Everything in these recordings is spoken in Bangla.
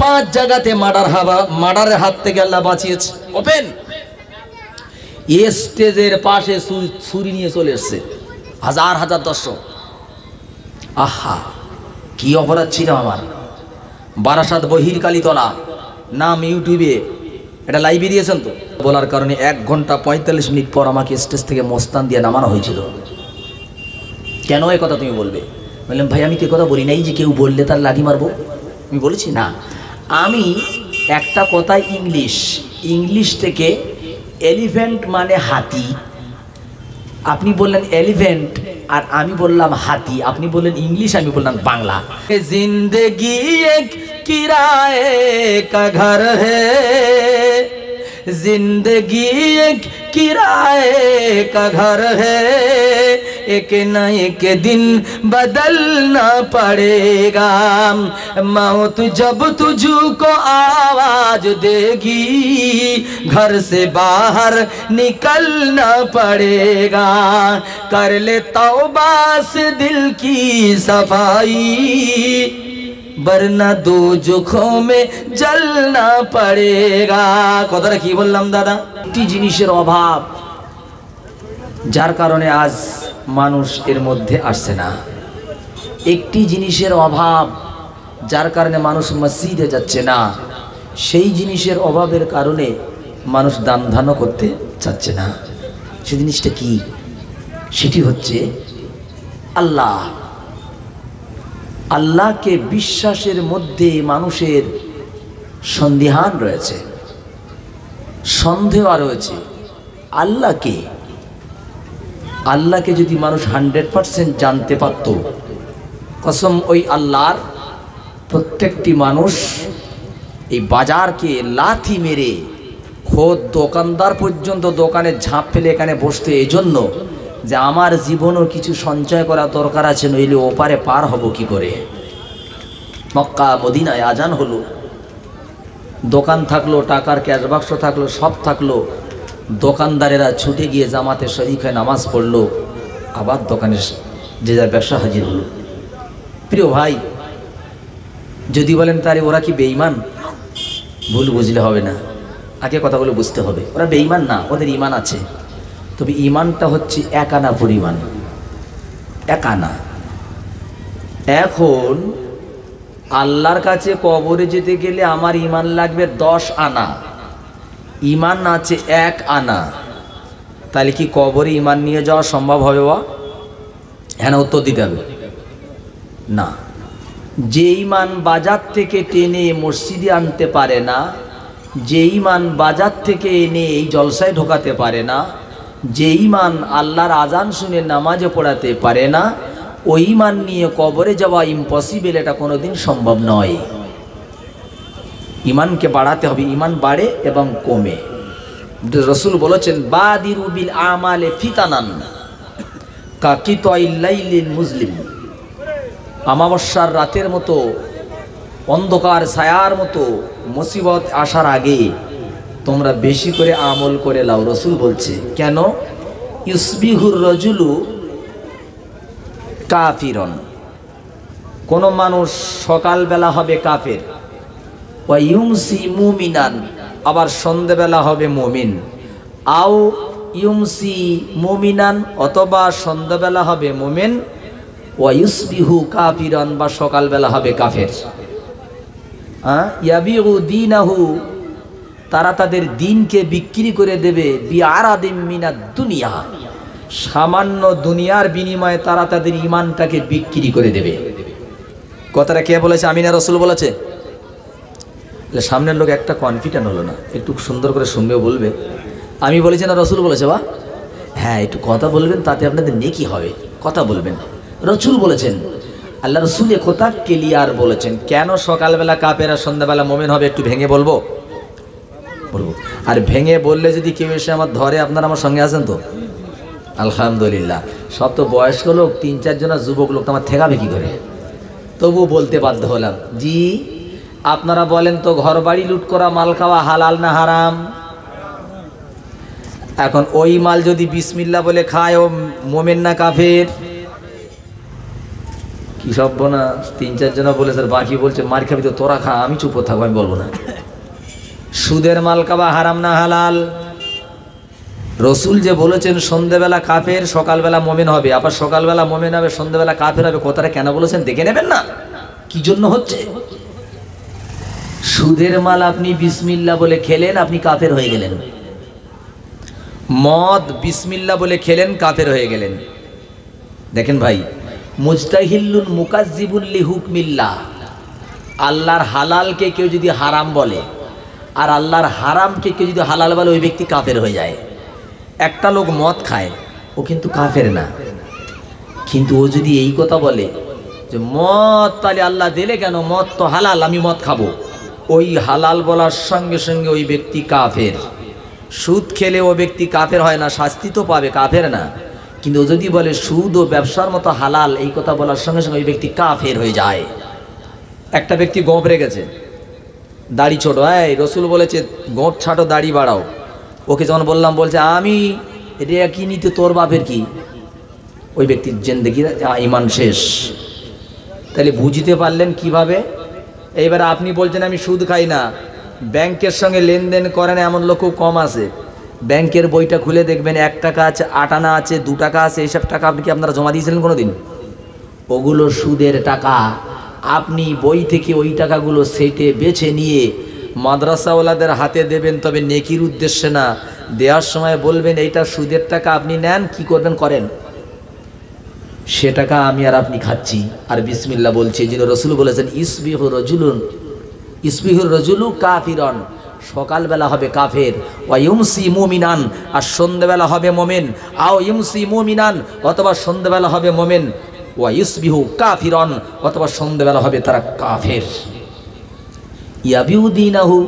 পাঁচ জায়গাতে মার্ডারের হাত থেকে আল্লাহ বাঁচিয়েছে। ওপেন স্টেজের পাশে ছুরি নিয়ে চলে এসছে হাজার হাজার দর্শক। আহা কি অপরাধ ছিল আমার। বারাসাত বহির কালীতলা নাম ইউটিউবে এটা লাইভে দিয়েছেন তো। বলার কারণে 1 ঘন্টা 45 মিনিট পর আমাকে স্টেজ থেকে মস্তান দিয়ে নামানো হয়েছিল। কেন এই কথা তুমি বলবে? বললাম ভাই আমি তো কথা বলি নাই যে কেউ বললে তার লাঠি মারবো। আমি বলেছি না, আমি একটা কথা ইংলিশ থেকে এলিফ্যান্ট মানে হাতি, আপনি বললেন এলিফ্যান্ট আর আমি বললাম হাতি। আপনি বললেন ইংলিশ, আমি বললাম বাংলা। জিন্দগি এক কিরায়ে কা ঘর হ্যায়, जिंदगी एक किराए का घर है, एक न एक दिन बदलना पड़ेगा, मौत जब तुझको आवाज देगी घर से बाहर निकलना पड़ेगा, कर ले तौबा से दिल की सफाई वरना दो जोखों में जलना पड़ेगा। কথাটা কি বললাম দাদা? একটি জিনিসের অভাব যার কারণে আজ মানুষ এর মধ্যে আসছে না। একটি জিনিসের অভাব যার কারণে মানুষ মসজিদে যাচ্ছে না। সেই জিনিসের অভাবের কারণে মানুষ দান ধ্যান করতে চাচ্ছে না। সেই জিনিসটা কি? সেটি হচ্ছে আল্লাহ। আল্লাহকে বিশ্বাসের মধ্যে মানুষের সন্দেহান রয়েছে, সন্দেহ রয়েছে। আল্লাহকে যদি মানুষ 100% জানতে পারত, কসম ওই আল্লাহর প্রত্যেকটি মানুষ এই বাজারকে লাথি মেরে খোদ দোকানদার পর্যন্ত দোকানে ঝাঁপ ফেলে এখানে বসতে, এজন্য যে আমার জীবনও কিছু সঞ্চয় করা দরকার আছে, নইলে ওপারে পার হব কি করে। মক্কা মদিনায় আজান হলো, দোকান থাকলো, টাকার ক্যাশ বাক্স থাকলো, সব থাকলো, দোকানদারেরা ছুটে গিয়ে জামাতে শরীক হয়ে নামাজ পড়লো, আবার দোকানে যে যার ব্যবসা হাজির হলো। প্রিয় ভাই, যদি বলেন তারে ওরা কি বেঈমান, ভুল বুঝলে হবে না, আগে কথাগুলো বুঝতে হবে। ওরা বেঈমান না, ওদের ঈমান আছে, তবে ঈমানটা হচ্ছে 1 আনা পরিমাণ, 1 আনা। এখন আল্লাহর কাছে কবরে যেতে গেলে আমার ঈমান লাগবে 10 আনা, ঈমান আছে 1 আনা। তাহলে কি কবরে ঈমান নিয়ে যাওয়া সম্ভব হবে? হ্যাঁ না উত্তর দিতে হবে না। যে ঈমান বাজার থেকে টেনে মসজিদে আনতে পারে না, যে ঈমান বাজার থেকে এনে এই জলসায় ঢোকাতে পারে না, যে ঈমান আল্লাহর আজান শুনে নামাজে পড়াতে পারে না, ওই ঈমান নিয়ে কবরে যাওয়া ইম্পসিবল, এটা কোনোদিন সম্ভব নয়। ঈমানকে বাড়াতে হবে, ঈমান বাড়ে এবং কমে। রাসূল বলেছেন বাদিরু বিল আমালে ফিতানান কাকিতাইল লাইলিল মুজলিম, অমাবস্যার রাতের মতো, অন্ধকার ছায়ার মতো মুসিবত আসার আগে তোমরা বেশি করে আমল করে লাও। রাসূল বলছে কেন? ইউসবিহুর রাজুলু কাফিরন, কোন মানুষ সকালবেলা হবে কাফের, ওয়া ইউমসি মুমিনান, আবার সন্ধ্যাবেলা হবে মুমিন, আও ইউমসি মুমিনান, অথবা সন্ধ্যাবেলা হবে মুমিন, ওয়া ইউসবিহু কাফিরান, বা সকালবেলা হবে কাফের। ইয়াবিউ দীনাহু, তারা তাদের দিনকে বিক্রি করে দেবে, বিআরাদিম মিনাদ দুনিয়া, সামান্য দুনিয়ার বিনিময়ে তারা তাদের ঈমানটাকে বিক্রি করে দেবে। কথাটা কে বলেছে? আমি না রাসূল বলেছে? সামনের লোক একটা কনফিডেন্ট হলো না, একটু সুন্দর করে শুনবে, বলবে আমি বলেছি না রাসূল বলেছে? বা হ্যাঁ, একটু কথা বলবেন, তাতে আপনাদের নেকি হবে, কথা বলবেন। রাসূল বলেছেন, আল্লাহ রাসূল কথা ক্লিয়ার বলেছেন। কেন সকালবেলা কাফের আর সন্ধ্যাবেলা মুমিন হবে একটু ভেঙে বলবো? আর ভেঙে বললে যদি কেউ এসে আমার ধরে, আপনারা আমার সঙ্গে আছেন তো? আলহামদুলিল্লাহ। সব তো বয়স্ক লোক, 3-4 জন যুবক লোক, আমার ঠেকাবে কি করে? তবু বলতে বাধ্য হলাম। জি, আপনারা বলেন তো, ঘর বাড়ি লুট করা, মাল খাওয়া হালাল না হারাম? এখন ওই মাল যদি বিসমিল্লাহ বলে খায়, ও মোমেন না কাফের? কি কি সব না 3-4 জন বলে স্যার, বাকি বলছে মার খাবি তো তোরা খা, আমি চুপ থাকবো, আমি বলবো না। সুদের মাল খাওয়া হারাম না হালাল? রসুল যে বলেছেন সন্ধ্যেবেলা কাফের সকালবেলা মোমেন হবে, আবার সকালবেলা মোমেন হবে সন্ধ্যেবেলা কাফের হবে, কথাটা কেন বলেছেন দেখে নেবেন না কি জন্য হচ্ছে। সুদের মাল আপনি বিসমিল্লাহ বলে খেলেন, আপনি কাফের হয়ে গেলেন। মদ বিসমিল্লাহ বলে খেলেন, কাফের হয়ে গেলেন। দেখেন ভাই, মুজতাহিল্লুন মুকাজ্জিবুন লিহুকমিল্লাহ, আল্লাহর হালালকে কেউ যদি হারাম বলে আর আল্লাহর হারামকে কেউ যদি হালাল বলে, ওই ব্যক্তি কাফের হয়ে যায়। একটা লোক মদ খায়, ও কিন্তু কাফের না, কিন্তু ও যদি এই কথা বলে যে মদ তাহলে আল্লাহ দিলে কেন, মদ তো হালাল, আমি মদ খাবো, ওই হালাল বলার সঙ্গে সঙ্গে ওই ব্যক্তি কাফের। সুদ খেলে ও ব্যক্তি কাফের হয় না, শাস্তি তো পাবে, কাফের না। কিন্তু ও যদি বলে সুদ ও ব্যবসার মতো হালাল, এই কথা বলার সঙ্গে সঙ্গে ওই ব্যক্তি কাফের হয়ে যায়। একটা ব্যক্তি গোঁফ রেখেছে, দাড়ি ছোট, রসুল বলেছে গোঁফ ছাটো দাড়ি বাড়াও। ওকে যখন বললাম, বলছে আমি রেকি নিতে তোর বাপের কি। ওই ব্যক্তির জিন্দেগি ইমান শেষ। তাহলে বুঝতে পারলেন কিভাবে? এইবার আপনি বলছেন আমি সুদ খাই না, ব্যাংকের সঙ্গে লেনদেন করেন এমন লোক খুব কম আছে। ব্যাংকের বইটা খুলে দেখবেন 1 টাকা আছে, 8 আনা আছে, 2 টাকা আছে, এইসব টাকা আপনি কি আপনারা জমা দিয়েছিলেন কোনো দিন? ওগুলো সুদের টাকা। আপনি বই থেকে ওই টাকাগুলো সেটে বেছে নিয়ে মাদ্রাসাওয়ালাদের হাতে দেবেন, তবে নেকির উদ্দেশ্যে না। দেওয়ার সময় বলবেন এইটা সুদের টাকা, আপনি নেন, কি করবেন করেন, সে টাকা আমি আর আপনি খাচ্ছি আর বিসমিল্লাহ বলছি। যিনি রসুল বলেছেন ইসবিহুর রজুলু কাফিরন, সকালবেলা হবে কাফের, ওয়া ইউমসি মুমিনান, আর সন্ধ্যেবেলা হবে মোমেন, আও ইউমসি মুমিনান, অথবা সন্ধ্যেবেলা হবে মোমেন, ওয়া ইসবিহু কাফিরন, অথবা সন্ধ্যেবেলা হবে তারা কাফের। ইয়াবিউদিনাহু,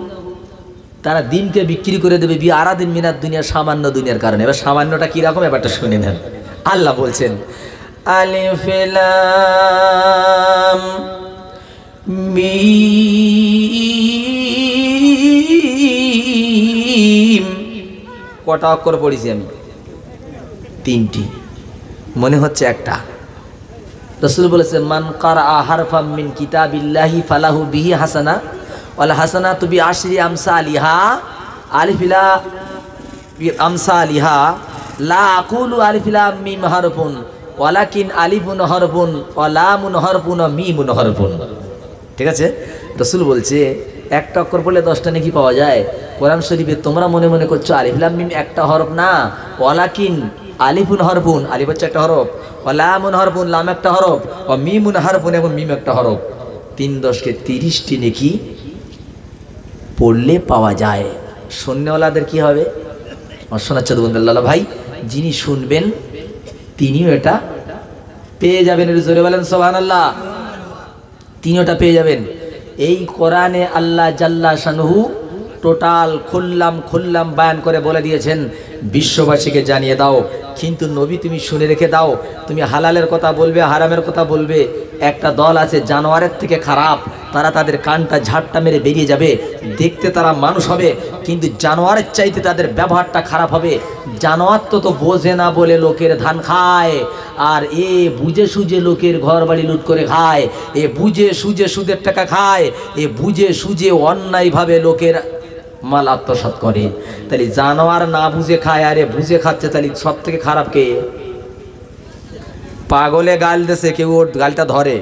তারা দিনকে বিক্রি করে দেবে, বিআরাদিন মিনাদ দুনিয়া, সামান্য দুনিয়ার কারণে। এবার সামান্যটা কীরকম, এবারটা শুনে নেন। আল্লাহ বলছেন আলিফ লাম মিম, কটা অক্ষর পড়েছি আমি? 3টি, মনে হচ্ছে একটা। রাসূল বলেছেন মান কারা হারফাম মিন কিতাবিল্লাহি ফালাহু বিহি হাসানা ওয়াল হাসানাতু বিআশরি আমসালিহা, আলিফ লাম আমসালিহা, লা আকুলু আলিফ লাম মিম হারফুন ওয়ালাকিন আলিফুন হরফুন ওয়া লামুন হরফুন ওয়া মিমুন হরফুন। ঠিক আছে, রাসূল বলছে একটা অক্ষর পড়লে 10টা নেকি পাওয়া যায়। কোরআন শরীফে তোমরা মনে মনে করছো আলিফ লাম মিম একটা হরফ না, ওয়ালাকিন আলিফুন হরফুন, আলিফ হচ্ছে একটা হরফ, ওয়া লামুন হরফুন, লাম একটা হরফ, ওয়া মিমুন হরফুন, এবং মিম একটা হরফ। 3 10 30টি নেকি পড়লে পাওয়া যায়। শুননেওয়ালাদের কি হবে? আমার শোনাচ্ছে তো বন্ধুল্লাহ ভাই, যিনি শুনবেন তিনিও এটা পেয়ে যাবেন। জোরে বলেন সুবহানাল্লাহ। তিনিও এটা পেয়ে যাবেন। এই কোরআনে আল্লাহ জাল্লা শানহু টোটাল খুল্লাম বায়ান করে বলে দিয়েছেন, বিশ্ববাসীকে জানিয়ে দাও। কিন্তু নবী তুমি শুনে রেখে দাও, তুমি হালালের কথা বলবে, হারামের কথা বলবে, একটা দল আছে জানোয়ারের থেকে খারাপ, তারা তাদের কানটা ঝাড়টা মেরে বেরিয়ে যাবে। দেখতে তারা মানুষ হবে, কিন্তু জানোয়ারের চাইতে তাদের ব্যবহারটা খারাপ হবে। জানোয়ার তো বোঝে না বলে লোকের ধান খায়, আর এ বুঝে সুঝে লোকের ঘর বাড়ি লুট করে খায়, এ বুঝে সুঝে সুদের টাকা খায়, এ বুঝে সুঝে অন্যায়ভাবে লোকের মাল আত্মসাৎ করে। তাহলে জানোয়ার না বুঝে খায়, আরে বুঝে খাচ্ছে, তাহলে সব থেকে খারাপ কে? পাগলে গাল দেশে কেউ ওর গালটা ধরে,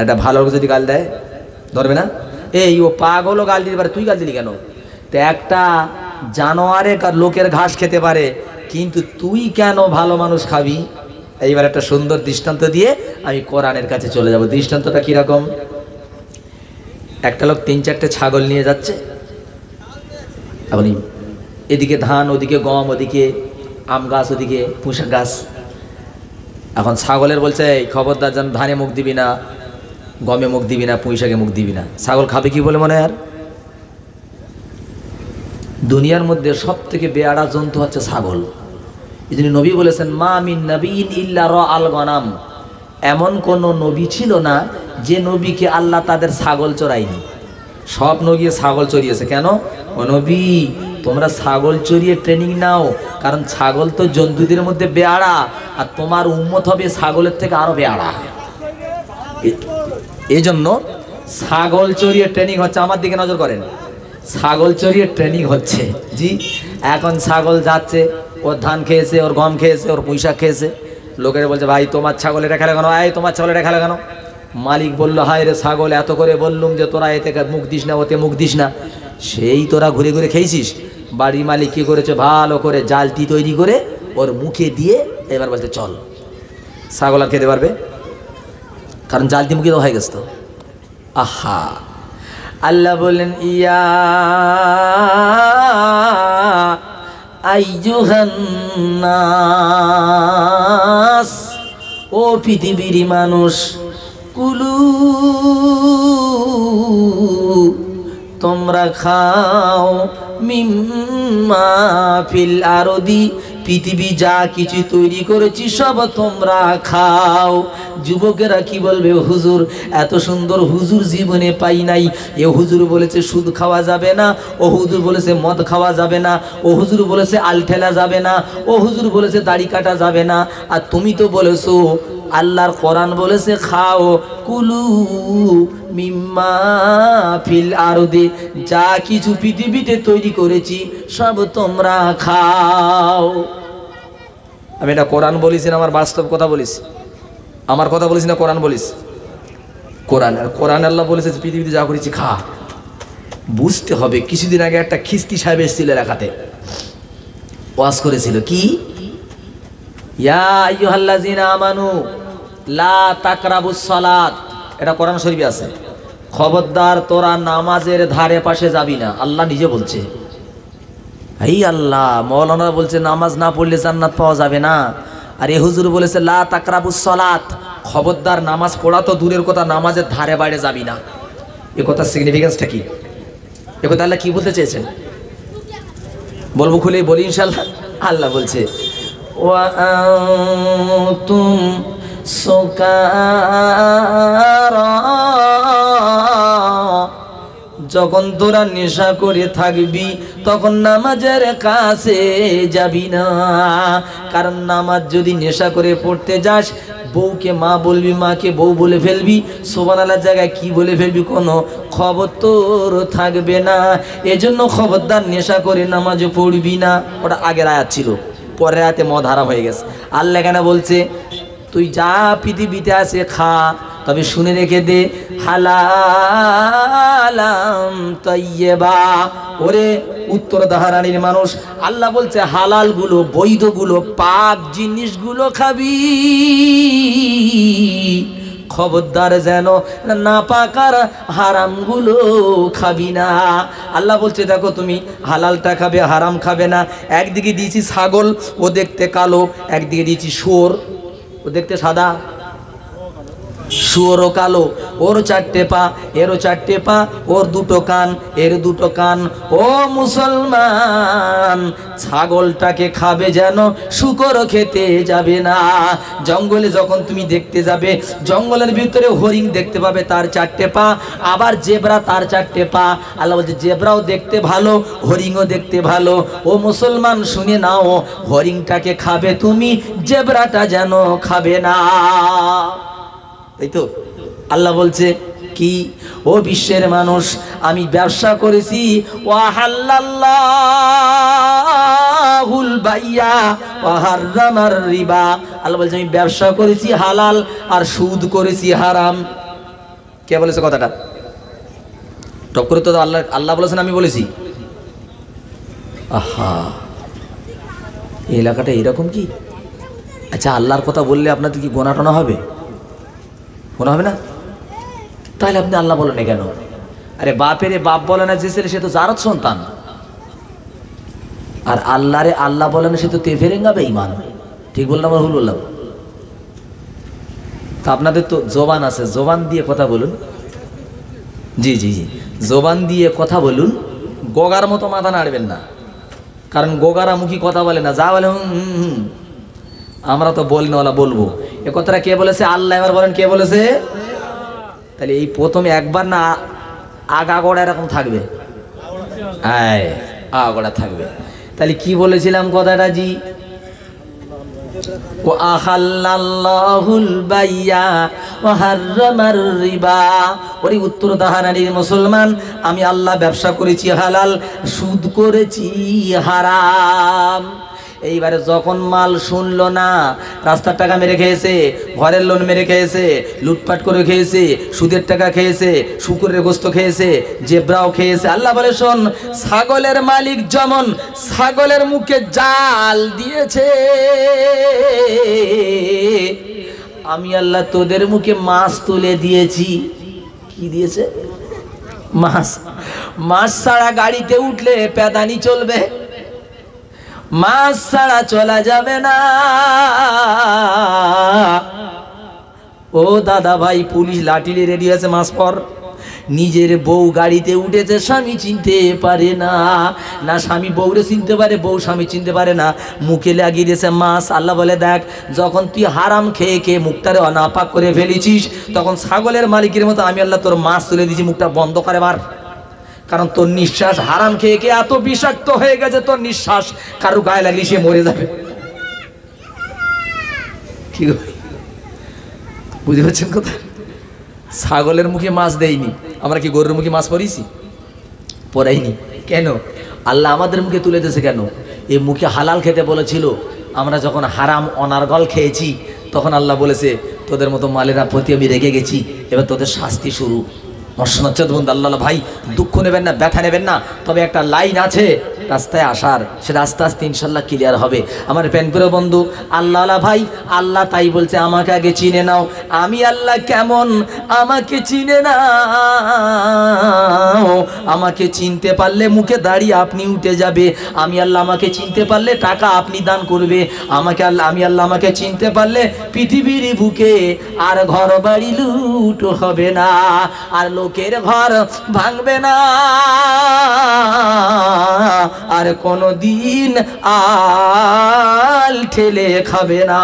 একটা ভালো যদি গাল দেয় ধরবে না? এই ও পাগলও গাল দিতে পারে, তুই গাল দিলি কেন? তো একটা জানোয়ারে লোকের ঘাস খেতে পারে, কিন্তু তুই কেন ভালো মানুষ খাবি? এইবার একটা সুন্দর দৃষ্টান্ত দিয়ে আমি কোরআনের কাছে চলে যাব। দৃষ্টান্তটা কীরকম? একটা লোক 3-4টে ছাগল নিয়ে যাচ্ছে, এখন এদিকে ধান, ওদিকে গম, ওদিকে আম গাছ, ওদিকে পুঁশা গাছ। এখন ছাগলের বলছে এই খবরদার যেন ধানে মুখ দিবি না, গমে মুখ দিবি না, পুঁইশাকে মুখ দিবি না। ছাগল খাবে কি বলে মনে হয়? আর দুনিয়ার মধ্যে সব থেকে বেয়াড়া জন্তু হচ্ছে ছাগল। এই জন্য নবী বলেছেন মা মিন নবীন ইল্লা রাআল গনাম, এমন কোন নবী ছিল না যে নবীকে আল্লাহ তাদের ছাগল চড়ায়নি। সব নবী ছাগল চড়িয়েছে। কেন? ও নবী তোমরা ছাগল চড়িয়ে ট্রেনিং নাও, কারণ ছাগল তো জন্তুদের মধ্যে বেয়াড়া, আর তোমার উম্মত হবে ছাগলের থেকে আরো বেয়াড়া। এই জন্য ছাগল চড়িয়ে ট্রেনিং হচ্ছে। আমার দিকে নজর করেন, ছাগল চড়িয়ে ট্রেনিং হচ্ছে। জি, এখন ছাগল যাচ্ছে, ওর ধান খেয়েছে, ওর গম খেয়েছে, ওর পুঁইশাক খেয়েছে। লোকেরা বলছে ভাই তোমার ছাগল এটা খেলে কেন, তোমার ছাগল এটা খেলে কেন? মালিক বলল হায় রে ছাগল, এত করে বললুম যে তোরা এতে মুখ দিস না, ওতে মুখ দিস না, সেই তোরা ঘুরে ঘুরে খেয়েছিস। বাড়ির মালিক কী করেছে, ভালো করে জালটি তৈরি করে ওর মুখে দিয়ে এবার বলছে চল। ছাগল আর খেতে পারবে, কারণ জালটি মুখে দেওয়া হয়ে গেছে তো। আহা, আল্লাহ বললেন ইয়া আইয়ুহান নাস, ও পৃথিবীর মানুষ, কুলু তোমরা খাও, মিম্মা ফিল আরদি, পৃথিবী যা কিছু তৈরি করেছি সব তোমরা খাও। যুবকেরা কি বলবে, হুজুর এত সুন্দর হুজুর জীবনে পাই নাই। এ হুজুর বলেছে সুদ খাওয়া যাবে না, ও হুজুর বলেছে মদ খাওয়া যাবে না, ও হুজুর বলেছে আল ঠেলা যাবে না, ও হুজুর বলেছে দাড়ি কাটা যাবে না, আর তুমি তো বলেছো আল্লাহর কোরআন বলেছে খাও, কুলু মিম্মা ফিল আরদি, যা কিছু পৃথিবীতে তৈরি করেছি সব তোমরা খাও। আমি এটা কোরআন বলিস না, আমার বাস্তব কথা বলিস, আমার কথা বলিস না, কোরআন বলিস। কোরআন, আর কোরআন আল্লাহ বলেছে পৃথিবীতে যা করেছি খা। বুঝতে হবে। কিছুদিন আগে একটা খিস্তি সাহেব এসেছিল এলাকাতে, ওয়াজ করেছিল কি, ইয়া আইয়ুহাল্লাযিনা আমানু লা তাকরাবুস সালাত, এটা কোরআন শরীফে আছে। খবরদার তোরা নামাজের ধারে পাশে যাবি না, আল্লাহ নিজে বলছে। এই আল্লাহ, মৌলানা বলছে নামাজ না পড়লে জান্নাত পাওয়া যাবে না, আর এ হুজুর বলেছে লা তাকরাবুস সালাত, খবরদার নামাজ পড়া তো দূরের কথা, নামাজের ধারে বাইরে যাবি না। এ কথার সিগনিফিকেন্সটা কি? এ কথা আল্লাহ কি বলতে চেয়েছেন বলবো, খুলে বলি ইনশাআল্লাহ। আল্লাহ বলছে ওয়া আনতুম সুকারা, যখন তোরা নেশা করে থাকবি তখন নামাজের কাছে যাবি না, কারণ নামাজ যদি নেশা করে পড়তে যাস, বউকে মা বলবি, মাকে বউ বলে ফেলবি, সুবহানাল্লাহর জায়গায় কি বলে ফেলবি কোনো খবর তোর থাকবে না। এজন্য খবরদার নেশা করে নামাজ পড়বি না। ওটা আগের আয়াত ছিল, পরের আয়াতে মদ হারাম হয়ে গেছে। আল্লাহ কেন বলছে তুই যা পৃথিবীতে আছে খা, তবে শুনে রেখে দে হালালাম তাইয়্যিবা। ওরে উত্তর দাহারানির মানুষ, আল্লাহ বলছে হালালগুলো, বৈধগুলো, পাক জিনিসগুলো খাবি, খবরদার যেন না পাকার হারামগুলো খাবি না। আল্লাহ বলছে দেখো তুমি হালালটা খাবে, হারাম খাবে না। একদিকে দিয়েছি ছাগল, ও দেখতে কালো, একদিকে দিয়েছি শুয়োর, ও দেখতে সাদা, শুয়োরও কালো, ওর চারটে পা, এরও চারটে পা, ওর দুটো কান, এর দুটো কান। ও মুসলমান, ছাগলটাকে খাবে যেন শূকর খেতে যাবে না। জঙ্গলে যখন তুমি দেখতে যাবে, জঙ্গলের ভিতরে হরিণ দেখতে পাবে, তার চারটে পা, আবার জেব্রা তার চারটে পা। আল্লাহ বলছে জেব্রাও দেখতে ভালো, হরিণও দেখতে ভালো। ও মুসলমান শুনে নাও, হরিণটাকে খাবে তুমি, জেব্রাটা যেন খাবে না। তাই তো আল্লাহ বলছে কি, ও বিশ্বের মানুষ, আমি ব্যবসা করেছি, ওয়া হালাল্লাহুল বাইয়া ওয়া হারামার রিবা। আল্লাহ বলছে আমি ব্যবসা করেছি হালাল, আর সুদ করেছি হারাম। কে বলেছে কথাটা? টপ করে তো আল্লাহ বলেছেন, আমি বলেছি। আহা, এই এলাকাটা এরকম কি? আচ্ছা, আল্লাহর কথা বললে আপনাদের কি গোনা টোনা হবে? মনে হবে না? তাহলে আপনি আল্লাহ বলেন না কেন? আরে বাপেরে বাপ বলে না যে ছেলে, সে তো জারত সন্তান। আর আল্লাহরে আল্লাহ বলে না, সে তো তেফেরেঙ্গা বেঈমান। ঠিক বললাম আর ভুল বললাম? তা আপনাদের তো জবান আছে, জবান দিয়ে কথা বলুন। জি জি জি, জবান দিয়ে কথা বলুন, গোগার মতো মাথা নাড়বেন না, কারণ গোগারা মুখী কথা বলে না, যা বলে আমরা তো বলি না, ওলা বলবো। এ কথাটা কে বলেছে? আল্লাহ। এবার বলেন কে বলেছে? তাহলে এই প্রথমে একবার না আগাগোড়া এরকম থাকবে, আগাগোড়া থাকবে। তাহলে কি বলেছিলাম কথাটা? জি, ওয়া আহাল্লাল্লাহুল বাইয়া ওয়া হাররামার রিবা। ওরে উত্তর দাহারানির মুসলমান, আমি আল্লাহ ব্যবসা করেছি হালাল, সুদ করেছি হারাম। এইবারে যখন মাল শুনলো না, রাস্তার টাকা মেরে খেয়েছে, ঘরের লোন মেরে খেয়েছে, লুটপাট করে খেয়েছে, সুদের টাকা খেয়েছে, শুকুরের গোস্ত খেয়েছে, জেব্রাও খেয়েছে। আল্লাহ বলে শোন, ছাগলের মালিক যেমন ছাগলের মুখে জাল দিয়েছে, আমি আল্লাহ তোদের মুখে মাছ তুলে দিয়েছি। কি দিয়েছে? মাছ। মাছ ছাড়া গাড়িতে উঠলে পেদানি চলবে, মাছ ছাড়া চলা যাবে না। ও দাদা ভাই, পুলিশ লাঠিলে রেডি আছে মাছ পর। নিজের বউ গাড়িতে উঠেছে, স্বামী চিনতে পারে না, না স্বামী বউরে চিনতে পারে, বউ স্বামী চিনতে পারে না, মুখে লাগিয়ে দিয়েছে মাছ। আল্লাহ বলে দেখ, যখন তুই হারাম খেয়ে খেয়ে মুখটারে অনাপাক করে ফেলেছিস, তখন ছাগলের মালিকের মতো আমি আল্লাহ তোর মাছ তুলে দিয়েছি, মুখটা বন্ধ করে বার। কারণ তোর নিঃশ্বাস হারাম খেয়ে খেয়ে এত বিষাক্ত হয়ে গেছে, তোর নিঃশ্বাস কারো গায়ে লাগলে সে মরে যাবে। কি বুঝতে পারছেন কথা? ছাগলের মুখে মাছ দেয়নি, আমরা কি গরুর মুখে মাছ পরিয়েছি? পরাইনি। কেন? আল্লাহ আমাদের মুখে তুলে দিয়েছে। কেন? এই মুখে হালাল খেতে বলেছিল, আমরা যখন হারাম অনার্গল খেয়েছি, তখন আল্লাহ বলেছে তোদের মতো মালেরা প্রতি আমি রেগে গেছি, এবার তোদের শাস্তি শুরু। মর্শনচ্ছেদ বন্ধু, আল্লাহ ভাই দুঃখ নেবেন না, ব্যথা নেবেন না, তবে একটা লাইন আছে রাস্তায় আসার, সেটা আস্তে আস্তে ইনশাল্লাহ ক্লিয়ার হবে। আমার প্যানপুরে বন্ধু, আল্লাহ ভাই, আল্লাহ তাই বলছে আমাকে আগে চিনে নাও। আমি আল্লাহ কেমন, আমাকে চিনে নাও। আমাকে চিনতে পারলে মুখে দাঁড়িয়ে আপনি উঠে যাবে। আমি আল্লাহ আমাকে চিনতে পারলে টাকা আপনি দান করবে। আমি আল্লাহ আমাকে চিনতে পারলে পৃথিবীর বুকে আর ঘর বাড়ি লুট হবে না, আর লোকের ঘর ভাঙবে না, আর কোনো দিন আল ঠেলে খাবে না।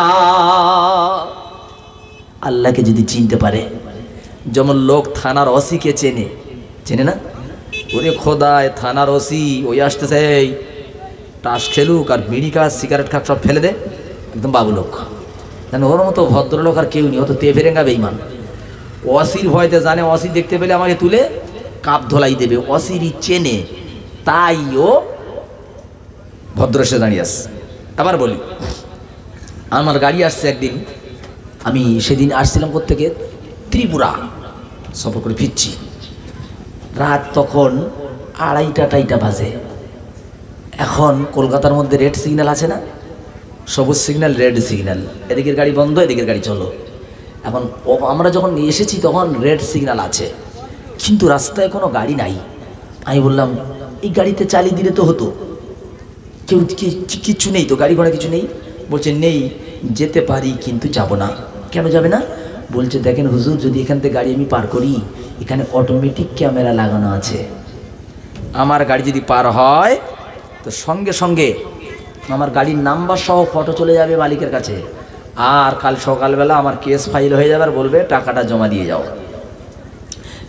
আল্লাহকে যদি চিনতে পারে, যেমন লোক থানার ওসিকে চেনে না? ওরে খোদায়, থানার ওসি ওই আসতেছে, এই টাস খেলুক আর বিড়ি খাক সিগারেট খাক সব ফেলে দে, একদম বাবু লোক। জানো ওর মতো ভদ্রলোক আর কেউ নেই, ও তো তেফেরেঙ্গা বেঈমান। অসির ভয়তে জানে অসি দেখতে পেলে আমাকে তুলে কাপ ধোলাই দেবে, অসিরই চেনে, তাই ও ভদ্রসে দাঁড়িয়ে আসছে। আবার বলি, আমার গাড়ি আসছে একদিন, আমি সেদিন আসছিলাম কোত্থেকে, ত্রিপুরা সফর করে ফিরছি, রাত তখন 2:30 বাজে। এখন কলকাতার মধ্যে রেড সিগন্যাল আছে না, সবুজ সিগন্যাল, রেড সিগন্যাল, এদিকের গাড়ি বন্ধ, এদিকের গাড়ি চলো। এখন আমরা যখন এসেছি তখন রেড সিগন্যাল আছে, কিন্তু রাস্তায় কোনো গাড়ি নাই। আমি বললাম এই গাড়িতে চালিয়ে দিলে তো হতো, কেউ কিচ্ছু নেই তো, গাড়ি ঘোড়া কিছু নেই। বলছে নেই, যেতে পারি কিন্তু যাব না। কেন যাবে না? বলছে দেখেন হুজুর, যদি এখান থেকে গাড়ি আমি পার করি, এখানে অটোমেটিক ক্যামেরা লাগানো আছে, আমার গাড়ি যদি পার হয় তো সঙ্গে সঙ্গে আমার গাড়ির নাম্বার সহ ফটো চলে যাবে মালিকের কাছে, আর কাল সকালবেলা আমার কেস ফাইল হয়ে যাবে, আর বলবে টাকাটা জমা দিয়ে যাও।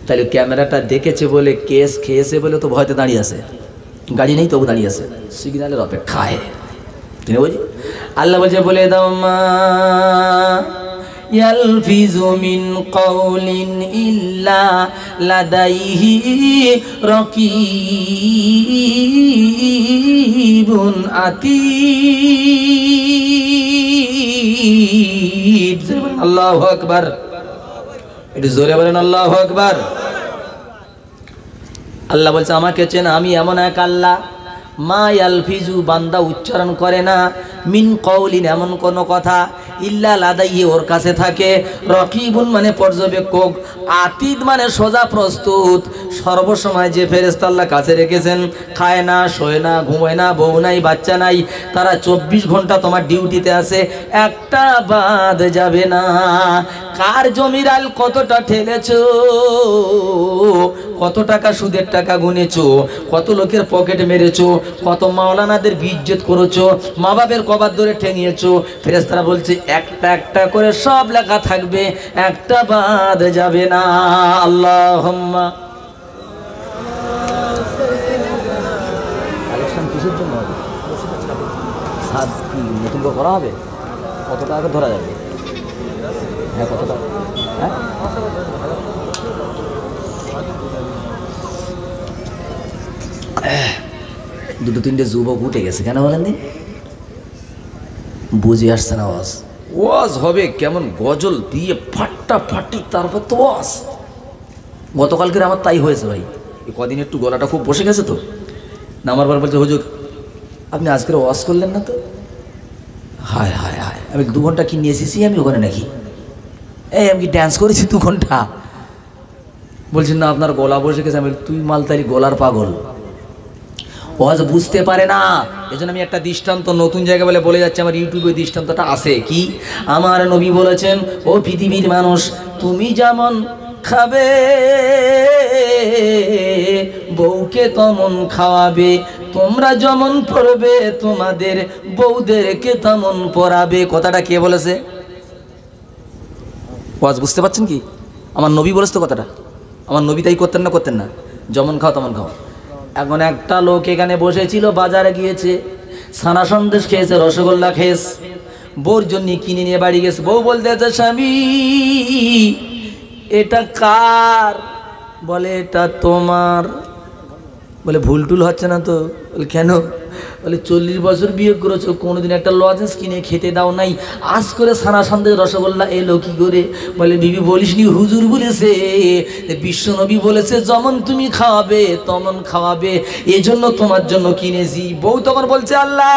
তাহলে ক্যামেরাটা দেখেছে বলে, কেস খেয়েছে বলে তো ভয়তে দাঁড়িয়ে আছে, গাড়ি নেই তবু দাঁড়িয়ে আছে, সিগন্যালের অপেক্ষায়। তিনি বলছি আল্লাহ বলছে বলে দাও মা ইয়ালফিজু মিন কাউলিন ইল্লা লাদাইহি রাকিবুন আতীদ। আল্লাহু আকবার, একটু জোরে বলেন আল্লাহু আকবার। আল্লাহ বলছে আমাকে চেন, আমি এমন এক আল্লাহ, মা ইয়ালফিজু, বান্দা উচ্চারণ করে না, মিন কওলিন, এমন কোনো কথা, ইল্লা লাদাইহি, ওর কাছে থাকে, রকিবুন মানে পর্যবেক্ষক, আতীদ মানে সোজা প্রস্তুত। সর্বসময় যে ফেরেশতা আল্লাহ কাছে রেখেছেন, খায় না, শোয় না, ঘুমোয় না, বউ নাই, বাচ্চা নাই, তারা 24 ঘন্টা তোমার ডিউটিতে আছে, একটা বাদ যাবে না। কার জমিরাল কতটা ঠেলেছো, কত টাকা সুদের টাকা গুনেছো, কত লোকের পকেট মেরেছো, কত মাওলানাদের বিজ্জত করেছো, মা বাপের কবার ধরে ঠেঙিয়েছো, ফেরেশতারা বলছে একটা একটা করে সব লেখা থাকবে, একটা বাদ যাবে না। আল্লাহুম্মা কালেকশন কিসের জন্য হবে? সাদ কি নতুন করে করা হবে? কত টাকা ধরা যাবে? হ্যাঁ, কত টাকা? হ্যাঁ, দুটো তিনটে যুবক উঠে গেছে, কেন বলেন দিন? বুঝে আসছে না ওয়াজ। ওয়াজ হবে কেমন গজল দিয়ে ফাটাফাটি, তারপর তো ওয়াজ। গতকালকের আমার তাই হয়েছে ভাই, এই কদিন একটু গলাটা খুব বসে গেছে তো। নামার পর বলছে, হুজুর আপনি আজকের ওয়াজ করলেন না তো? হায় হায় হায়, আমি 2 ঘন্টা কি নিয়ে এসেছি আমি ওখানে নাকি? আমি কি ড্যান্স করেছি 2 ঘন্টা? বলছেন না আপনার গলা বসে গেছে। আমি তুই মালতালি গলার পাগল, ওয়াজ বুঝতে পারে না। এজন্য আমি একটা দৃষ্টান্ত নতুন জায়গা বলে যাচ্ছি, আমার ইউটিউবে দৃষ্টান্তটা আছে কি? আমার নবী বলেছেন, ও পৃথিবীর মানুষ, তুমি যেমন খাবে বউকে তেমন খাওয়াবে, তোমরা যেমন পড়বে তোমাদের বউদেরকে তেমন পড়াবে। কথাটা কে বলেছে? ওয়াজ বুঝতে পারছেন কি? আমার নবী বলেছে তো কথাটা। আমার নবী তাই করতেন না? যেমন খাও তেমন খাও। এখন একটা লোক এখানে বসেছিল, বাজারে গিয়েছে, ছানা সন্দেশ খেয়েছে, রসগোল্লা খেয়েছে, বউর জন্য কিনে নিয়ে বাড়ি গেছে। বউ বলতেছে, স্বামী এটা কার? বলে এটা তোমার। বলে ভুল টুল হচ্ছে না তো? বলে কেন? বলে 40 বছর বিয়ে করেছো, কোনোদিন একটা লজেন্স কিনে খেতে দাও নাই, আজ করে ছানা সন্দেশ রসগোল্লা এলো কি করে? বলে বিবি বলিসনি, হুজুর বলেছে, বিশ্বনবী বলেছে যেমন তুমি খাওয়াবে তেমন খাওয়াবে, এজন্য তোমার জন্য কিনেছি। বউ তখন বলছে, আল্লাহ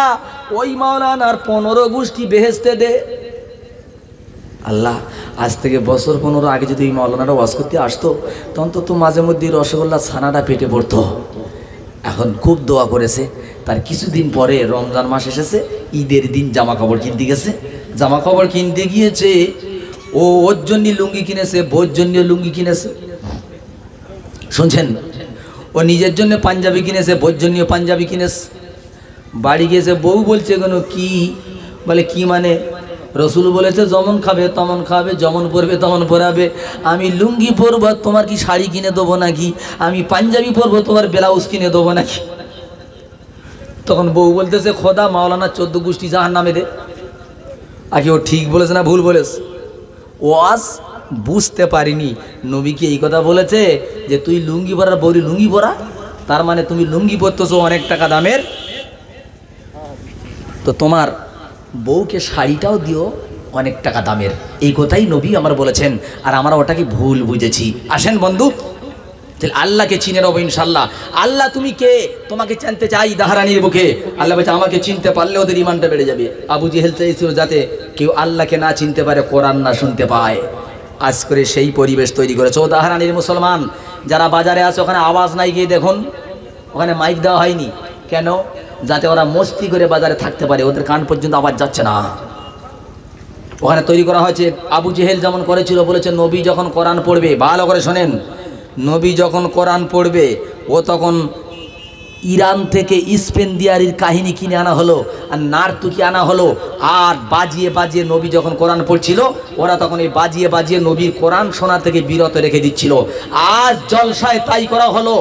ওই মাওলানার 15 গোষ্ঠী বেহেশতে দে। আল্লাহ, আজ থেকে বছর 15 আগে যদি এই মাওলানারা ওয়াজ করতে আসতো, তখন তো মাঝে মধ্যে রসগোল্লা ছানাটা পেটে পড়তো। এখন খুব দোয়া করেছে। তার কিছুদিন পরে রমজান মাস এসেছে, ঈদের দিন জামা কাপড় কিনতে গেছে। জামা কাপড় কিনতে গিয়েছে, ওর জন্য লুঙ্গি কিনেছে, বউর জন্য লুঙ্গি কিনেছে। শুনছেন? ও নিজের জন্য পাঞ্জাবি কিনেছে, বউর জন্য পাঞ্জাবি কিনেছে। বাড়ি গিয়েছে, বউ বলছে কেন কি? বলে কি মানে? রসুল বলেছে যেমন খাবে তেমন খাবে, যেমন পরবে তেমন পরাবে। আমি লুঙ্গি পরবো, তোমার কি শাড়ি কিনে দেবো নাকি? আমি পাঞ্জাবি পরবো, তোমার ব্লাউজ কিনে দেবো নাকি? তখন বউ বলতেছে, খোদা মাওলানা 14 গোষ্ঠী জাহান নামে দে। আগে ও ঠিক বলেছে না ভুল বলেছে? ওয়াজ বুঝতে পারিনি। নবী কি এই কথা বলেছে যে তুই লুঙ্গি পরার বউরি লুঙ্গি পরা, তার মানে তুমি লুঙ্গি পরতেছো অনেক টাকা দামের, তো তোমার বউকে শাড়িটাও দিও অনেক টাকা দামের। এই কথাই নবী আমার বলেছেন, আর আমরা ওটাকে ভুল বুঝেছি। আসেন বন্ধু, তাহলে আল্লাহকে চিনে নেবো ইনশাল্লাহ। আল্লাহ তুমি কে? তোমাকে জানতে চাই দাহারানির বুকে। আল্লাহ বলছে, আমাকে চিনতে পারলে ওদের ইমানটা বেড়ে যাবে। আবু জেহেল চাইছিল যাতে কেউ আল্লাহকে না চিনতে পারে, কোরআন না শুনতে পায়। আজ করে সেই পরিবেশ তৈরি করেছে। ও দাহারানির মুসলমান যারা বাজারে আছে, ওখানে আওয়াজ নাই, গিয়ে দেখুন ওখানে মাইক দেওয়া হয়নি। কেন? যাতে ওরা মস্তি করে বাজারে থাকতে পারে, ওদের কান পর্যন্ত আওয়াজ যাচ্ছে না। ওখানে তৈরি করা হয়েছে। আবু জেহেল যেমন করেছিল, বলেছে নবী যখন কোরআন পড়বে, ভালো করে শোনেন, নবী যখন কোরআন পড়বে, ও তখন ইরান থেকে স্পেন্দিয়ারির কাহিনী কিনে আনা হলো, আর নারতুকি আনা হলো, আর বাজিয়ে বাজিয়ে নবী যখন কোরআন পড়ছিল, ওরা তখন এই বাজিয়ে বাজিয়ে নবীর কোরআন শোনা থেকে বিরত রেখে দিচ্ছিল। আজ জলসায় তাই করা হলো,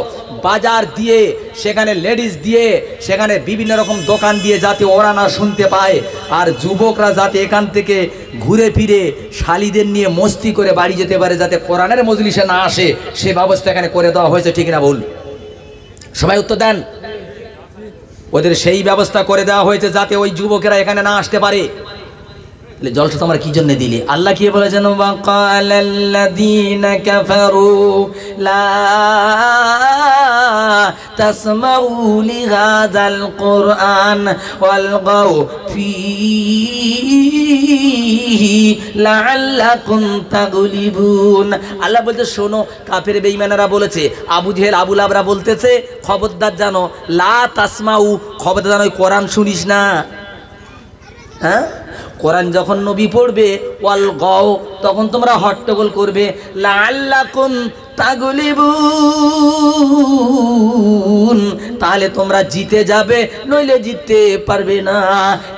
বাজার দিয়ে, সেখানে লেডিস দিয়ে, সেখানে বিভিন্ন রকম দোকান দিয়ে, যাতে ওরা না শুনতে পায়, আর যুবকরা যাতে এখান থেকে ঘুরে ফিরে শালিদের নিয়ে মস্তি করে বাড়ি যেতে পারে, যাতে কোরআনের মজলিসে না আসে, সে ব্যবস্থা এখানে করে দেওয়া হয়েছে। ঠিক না ভুল? সবাই উত্তর দেন। ওদের সেই ব্যবস্থা করে দেওয়া হয়েছে যাতে ওই যুবকেরা এখানে না আসতে পারে। জলসা তোমার কি জন্য দিলে? আল্লাহ কি বলেছেন? ওয়াকালাল্লাযীনা কাফারু লা তাসমাউ লিহাযাল কুরআন ওয়ালগাউ ফীহি লাআল্লাকুম তাগলিবুন। আল্লাহ বলতে শোনো, কাফের বেঈমানেরা বলেছে, আবু জেহেল আবু লাহবরা বলতেছে, খবরদার জানো, লা তাসমাউ, খবরদার জানো কোরআন শুনিস না। হ্যাঁ, কোরআন যখন নবী পড়বে, ওয়াল গাও, তখন তোমরা হট্টগোল করবে, লাআল্লাকুম তাগলিবুন, তাহলে তোমরা জিতে যাবে, নইলে জিততে পারবে না।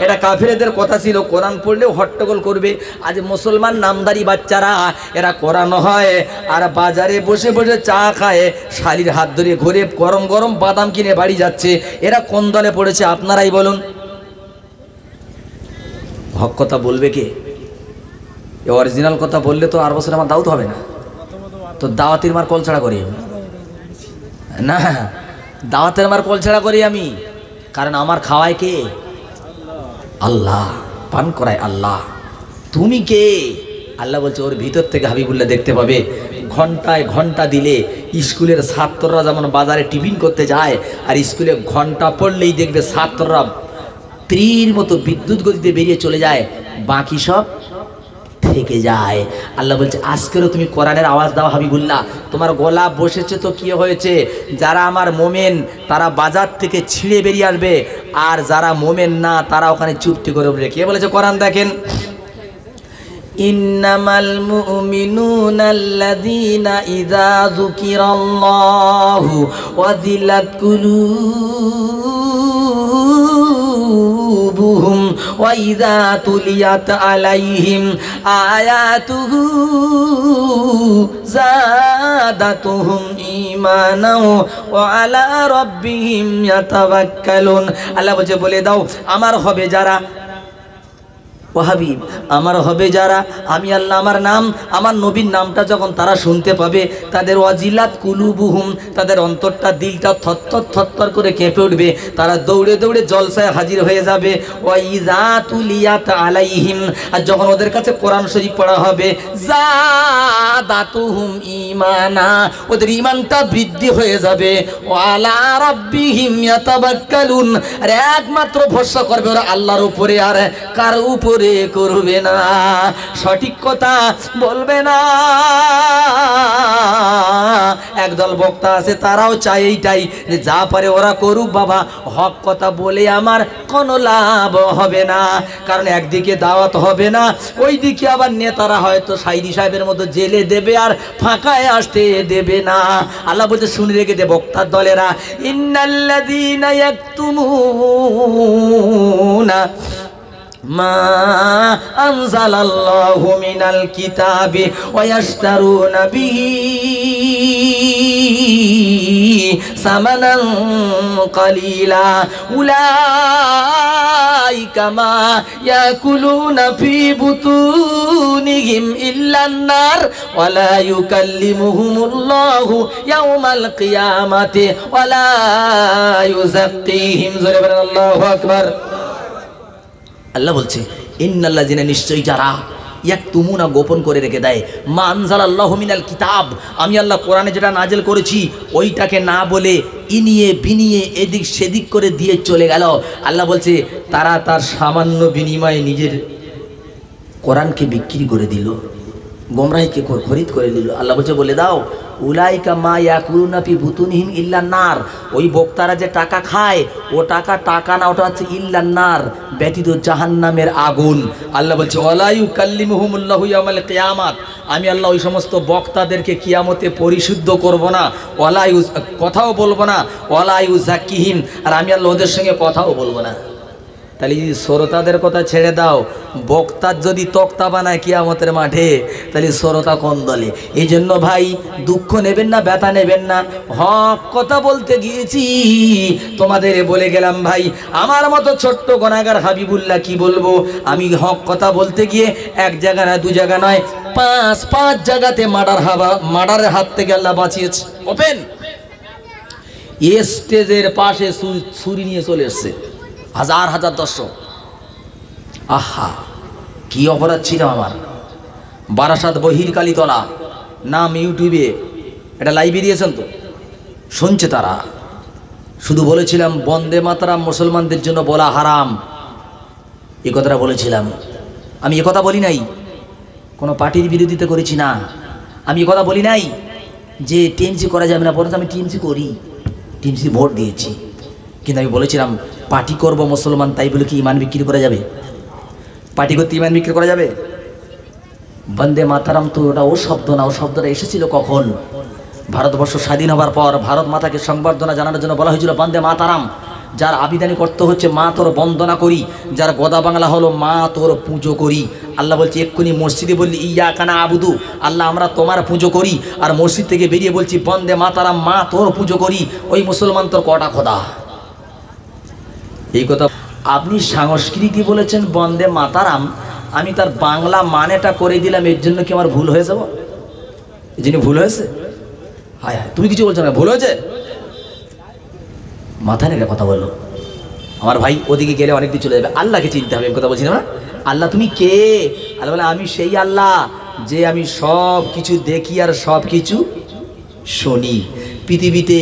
এটা কাফেরদের কথা ছিল, কোরআন পড়লেও হট্টগোল করবে। আজ মুসলমান নামদারি বাচ্চারা, এরা কোরআন হয় আর বাজারে বসে বসে চা খায়, শালির হাত ধরে ঘুরে গরম গরম বাদাম কিনে বাড়ি যাচ্ছে। এরা কোন দলে পড়েছে আপনারাই বলুন? হক কথা বলবে কে? এ অরিজিনাল কথা বললে তো আর বছর আমার দাওয়াত হবে না। তো দাওয়াতের মার কল ছাড়া করি আমি না, দাওয়াতের মার কল ছাড়া করি আমি, কারণ আমার খাওয়ায় কে? আল্লাহ, পান করায় আল্লাহ। তুমি কে? আল্লাহ বলছে ওর ভিতর থেকে হাবিবুল্লাহ দেখতে পাবে। ঘন্টায় ঘন্টা দিলে স্কুলের ছাত্ররা যেমন বাজারে টিফিন করতে যায়, আর স্কুলে ঘন্টা পড়লেই দেখবে ছাত্ররা তীর মতো বিদ্যুৎ গতিতে বেরিয়ে চলে যায়, বাকি সব থেকে যায়। আল্লাহ বলছে আজকেরও তুমি কোরআনের আওয়াজ দাও হাবিবুল্লাহ, তোমার গলা বসেছে তো কি হয়েছে? যারা আমার মোমেন তারা বাজার থেকে ছিঁড়ে বেরিয়ে আসবে, আর যারা মোমেন না তারা ওখানে চুপটি করে উঠবে। কে বলেছে? কোরআন দেখেন, ইন্নামাল মুমিনুনা আল্লাযীনা ইযা যুকিরাল্লাহু ওয়াজিলাত কুলুবুহুম ওয়া ইযা তুলিয়াত আলাইহিম আয়াতুহু যাদাতুহুম ঈমানাও ওয়া আলা রাব্বিহিম ইয়াতাওয়াক্কালুন। আল্লাহ বলছে বলে দাও আমার হবে যারা, ও হাবিব আমার হবে যারা, আমি আল্লাহ আমার নাম আমার নবীর নামটা যখন তারা শুনতে পাবে, তাদের ওয়াজিলাত কুলুবুহুম, তাদের অন্তরটা দিলটা থরথর থরথর করে কেঁপে উঠবে, তারা দৌড়ে দৌড়ে জলসায় হাজির হয়ে যাবে। ওয়া ইযা তুলিয়াত আলাইহিম, আর যখন ওদের কাছে কোরআন শরীফ পড়া হবে, যাদাতুহুম ঈমানা, ওদের ঈমানটা বৃদ্ধি হয়ে যাবে। ওয়া আলা রাব্বিহিম ইয়াতাওয়াক্কালুন, আর একমাত্র ভরসা করবে ওরা আল্লাহর উপরে, আর কার উপরে করবে না, সঠিক কথা বলবে না। একদল বক্তা আছে তারাও চায় এইটাই, যে যা পারে ওরা করুক বাবা, হক কথা বলে আমার কোনো লাভ হবে না, কারণ একদিকে দাওয়াত হবে না, ওইদিকে আবার নেতারা হয়তো সাইদি সাহেবের মতো জেলে দেবে আর ফাঁকায় আসতে দেবে না। আল্লাহ বলতে শুনে রেখে দে বক্তার দলেরা, ইন্নাল্লাযীনা ইয়াকতুমুনা মা আনজালাল্লাহু মিনাল কিতাবি ওয়া ইয়াশতারুনা বিহি সামানান কালীলা উলাইকা মা ইয়াকুলুনা ফি বুতুনিহিম ইল্লান নার ওয়া লা ইউকাল্লিমুহুমুল্লাহু ইয়াওমাল কিয়ামাতি ওয়া লা ইউযাক্কিহিম। জোরে বলেন আল্লাহু আকবার। আল্লাহ বলছে ইন্নাল্লাযিনা, নিশ্চয়ই যারা, ইয়াকতুমুনা, গোপন করে রেখে দেয়, মা আনজালাল্লাহু মিনাল কিতাব, আমি আল্লাহ কোরআনে যেটা নাজিল করেছি ওইটাকে না বলে ইনিয়ে বিনিয়ে এদিক সেদিক করে দিয়ে চলে গেল। আল্লাহ বলছে তারা তার সামান্য বিনিময়ে নিজের কোরআনকে বিক্রি করে দিল, গোমরাহিকে খরিদ করে নিল। আল্লাহ বলছে বলে দাও উলাইকা মা ইয়াকুলুনা ফি বুতুনিহিম ইল্লান নার, ওই বক্তারা যে টাকা খায় ও টাকা না, ওটা হচ্ছে ইল্লান নার, ব্যতীত জাহান্নামের আগুন। আল্লাহ বলছে ওয়ালা ইউকাল্লিমুহুমুল্লাহু ইয়াওমাল কিয়ামাত, আমি আল্লাহ ওই সমস্ত বক্তাদেরকে কিয়ামতে পরিশুদ্ধ করব না, কথাও বলবো না, ওয়ালা ইউযাক্কিহিম, আর আমি আল্লাহ ওদের সঙ্গে কথাও বলবো না। তাহলে যদি শ্রোতাদের কথা ছেড়ে দাও, বক্তার যদি তক্তা বানায় কিয়ামতের মাঠে, তাহলে শ্রোতা কোন দলে? এই জন্য ভাই দুঃখ নেবেন না, ব্যথা নেবেন না, হক কথা বলতে গিয়েছি তোমাদের বলে গেলাম ভাই, আমার মতো ছোট্ট গুনাহগার হাবিবুল্লাহ কি বলবো, আমি হক কথা বলতে গিয়ে এক জায়গা না দু জায়গা নয়, পাঁচ জায়গাতে মার্ডারের হাত থেকে আল্লাহ বাঁচিয়েছে। ওপেন স্টেজের পাশে ছুরি নিয়ে চলে এসছে, হাজার হাজার দর্শক। আহা কি অপরাধ ছিল আমার। বারাসাত বহির কালীতলা নাম ইউটিউবে এটা লাইভে দিয়েছেন তো, শুনছে তারা। শুধু বলেছিলাম বন্দে মাতরম মুসলমানদের জন্য বলা হারাম, এ কথাটা বলেছিলাম। আমি এ কথা বলি নাই কোনো পার্টির বিরোধিতা করেছি না, আমি এ কথা বলি নাই যে টিএমসি করা যাবে না, বরঞ্চ আমি টিএমসি করি, টিএমসি ভোট দিয়েছি, কিন্তু আমি বলেছিলাম পার্টি করব মুসলমান, তাই বলে কি ইমান বিক্রি করা যাবে? পার্টি করতে ইমান বিক্রি করা যাবে? বন্দে মাতারাম তো ওটা ও শব্দ না, ও শব্দটা এসেছিল কখন? ভারতবর্ষ স্বাধীন হবার পর ভারত মাতাকে সংবর্ধনা জানানোর জন্য বলা হয়েছিল বন্দে মাতারাম। যার আবিধানিক অর্থ হচ্ছে মা তোর বন্দনা করি, যার গোদা বাংলা হলো মা তোর পুজো করি। আল্লাহ বলছে এক্ষুনি মসজিদে বললি ইয়াকা না'বুদু, আল্লাহ আমরা তোমার পুজো করি, আর মসজিদ থেকে বেরিয়ে বলছি বন্দে মাতারাম, মা তোর পুজো করি, ওই মুসলমান তোর কটা খোদা? এই কথা আপনি সংস্কৃতি বলেছেন বন্দে মাতারাম, আমি তার বাংলা মানেটা করে দিলাম, এর জন্য কি আমার ভুল হয়ে যাব? এই জন্য ভুল হয়েছে? হায় হায়, তুমি কিছু বলছো না, ভুল হয়েছে? মাথায় রেখে কথা বললো আমার ভাই। ওদিকে গেলে অনেক দিন চলে যাবে। আল্লাহকে চিনতে হবে, কথা বলছি না? আল্লাহ তুমি কে? আল্লাহ বলে আমি সেই আল্লাহ যে আমি সব কিছু দেখি আর সব কিছু শুনি। পৃথিবীতে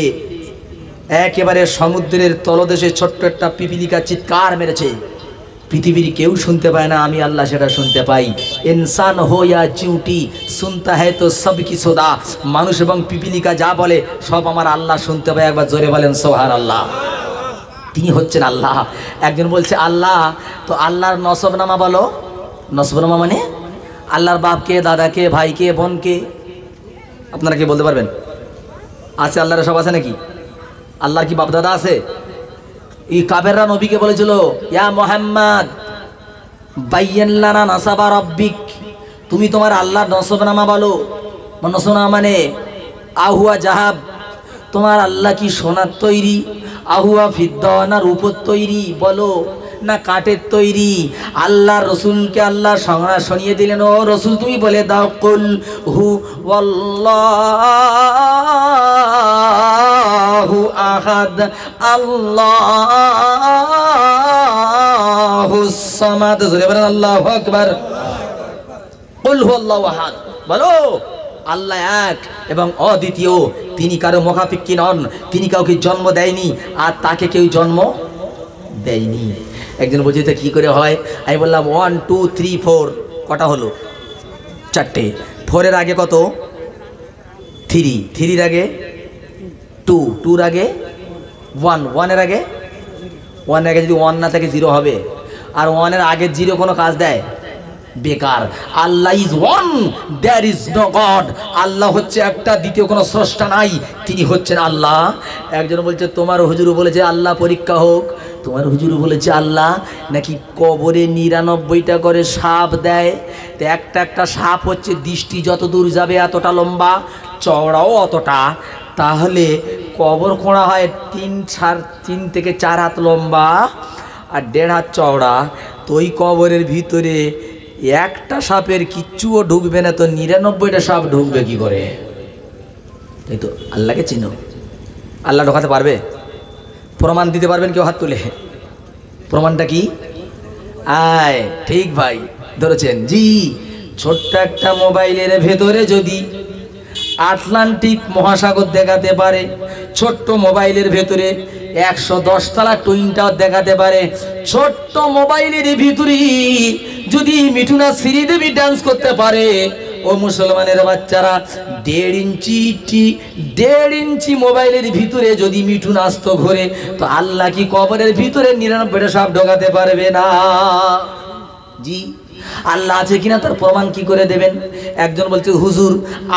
একেবারে সমুদ্রের তলদেশে ছোট্ট একটা পিপিলিকা চিৎকার মেরেছে, পৃথিবীর কেউ শুনতে পায় না, আমি আল্লাহ সেটা শুনতে পাই। ইনসান হো ইয়া চিউটি শুনতা হ্যায় তো সব কি সোদা, মানুষ এবং পিপিলিকা যা বলে সব আমার আল্লাহ শুনতে পায়। একবার জোরে বলেন সুবহানাল্লাহ। তিনি হচ্ছেন আল্লাহ। একজন বলছে আল্লাহ, তো আল্লাহর নসবনামা বলো। নসবনামা মানে আল্লাহর বাপকে, দাদাকে, ভাইকে, বোনকে, আপনারা কি বলতে পারবেন? আছে আল্লাহর সব আছে নাকি? আল্লাহর কি বাপ দাদা আছে? এই কাফেররা নবীকে বলেছিল ইয়া মুহাম্মদ বাইয়িন লানা নাসাবা রাব্বিক, তুমি তোমার আল্লাহর নসবনামা বলো। নসবনামা মানে আহুয়া জাহাব, তোমার আল্লাহ কি সোনার তৈরি? আহুয়া ফিদ্দা না রূপোর তৈরি বলো, না কাঠের তৈরি? আল্লাহ রসুলকে আল্লাহ সংজ্ঞা শুনিয়ে দিলেন, ও রসুল তুমি বলে দাও কুল হু আল্লাহু আহাদ আল্লাহুস সামাদ। জোরে বলেন আল্লাহু আকবার। কুল হু আল্লাহু আহাদ বলো, আল্লাহ এক এবং অদ্বিতীয়, তিনি কারো মুখাপেক্ষী নন, তিনি কাউকে জন্ম দেয়নি আর তাকে কেউ জন্ম দেয়নি। একজন বলছে তো কী করে হয়? আমি বললাম 1 2 3 4, কটা হলো? 4টে। 4-এর আগে কত? 3, 3-এর আগে 2, 2-র আগে 1, 1-এর আগে 1-এর আগে যদি 1 না থাকে 0 হবে, আর 1-এর আগে 0 কোনো কাজ দেয়? বেকার। আল্লাহ is one, there is no god. আল্লাহ হচ্ছে একটা, দ্বিতীয় কোনো স্রষ্টা নাই, তিনি হচ্ছেন আল্লাহ। একজন বলছে তোমার হুজুর বলেছে আল্লাহ পরীক্ষা হোক। তোমার হুজুর বলেছে আল্লাহ নাকি কবরে 99টা করে সাপ দেয়, তো একটা একটা সাপ হচ্ছে দৃষ্টি যত দূর যাবে এতটা লম্বা, চওড়াও অতটা। তাহলে কবর খোঁড়া হয় 3 থেকে 4 হাত লম্বা আর 1.5 হাত চওড়া। তো ওই কবরের ভিতরে একটা সাপের কিচ্ছুও ঢুকবে না, তো 99টা সাপ ঢুকবে কি করে? তাই তো আল্লাহকে চিনো। আল্লাহ ঢোকাতে পারবে? প্রমাণ দিতে পারবেন কেউ? হাত তুলে। প্রমাণটা কি? আয় ঠিক ভাই ধরেছেন জি। ছোট্ট একটা মোবাইলের ভেতরে যদি আটলান্টিক মহাসাগর দেখাতে পারে, ছোট্ট মোবাইলের ভেতরে 110 তলা টুইন টাওয়ার দেখাতে পারে, ছোট্ট মোবাইলের ভিতরে যদি মিঠুনা শ্রীদেবী ডান্স করতে পারে, ও মুসলমানের বাচ্চারা 1.5 ইঞ্চি মোবাইলের ভিতরে যদি মিঠুন আসত ঘুরে, তো আল্লাহ কি কবরের ভিতরে 99টা সাপ ঢোকাতে পারবে না? জি। আল্লাহ আছে কিনা তার প্রমাণ কি করে দেবেন? একজন বলছে হুজুর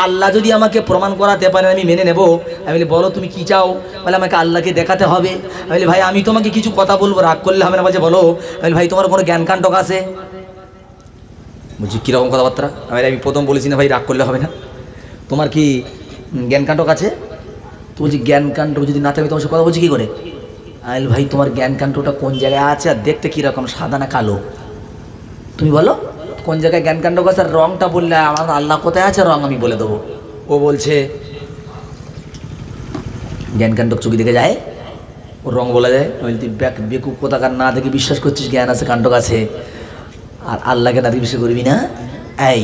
আল্লাহ যদি আমাকে প্রমাণ করাতে পারেন আমি মেনে নেব। আমি বলি বলো তুমি কি চাও? বলে আমাকে আল্লাহকে দেখাতে হবে। আমি বলি ভাই আমি তোমাকে কিছু কথা বলবো, রাগ করলে হবে না। বলছে বলো। আমি বলি ভাই তোমার কোনো জ্ঞান কাণ্ডক আছে? বলছি কীরকম কথাবার্তা? আমি প্রথম বলেছি না ভাই রাগ করলে হবে না, তোমার কি জ্ঞান কাণ্ডক আছে? তো বলছি জ্ঞান কাণ্ড যদি না থাকে তোমার সাথে কথা বলছি কী করে? আমি বলি ভাই তোমার জ্ঞান কাণ্ডটা কোন জায়গায় আছে আর দেখতে কীরকম, সাদা না কালো? তুমি বলো কোন জায়গায় জ্ঞান কাণ্ড আছে, আর রঙটা বললে আমার আল্লাহ কোথায় আছে রঙ আমি বলে দেবো। ও বলছে জ্ঞান কাণ্ডক চোখে দেখে যায়, ওর রঙ বলা যায়। আমি বলছি বেকুব কোথাকার, না দেখে বিশ্বাস করছিস জ্ঞান আছে কাণ্ডক আছে, আর আল্লাহকে না দেখে বিশ্বাস করবি না? এই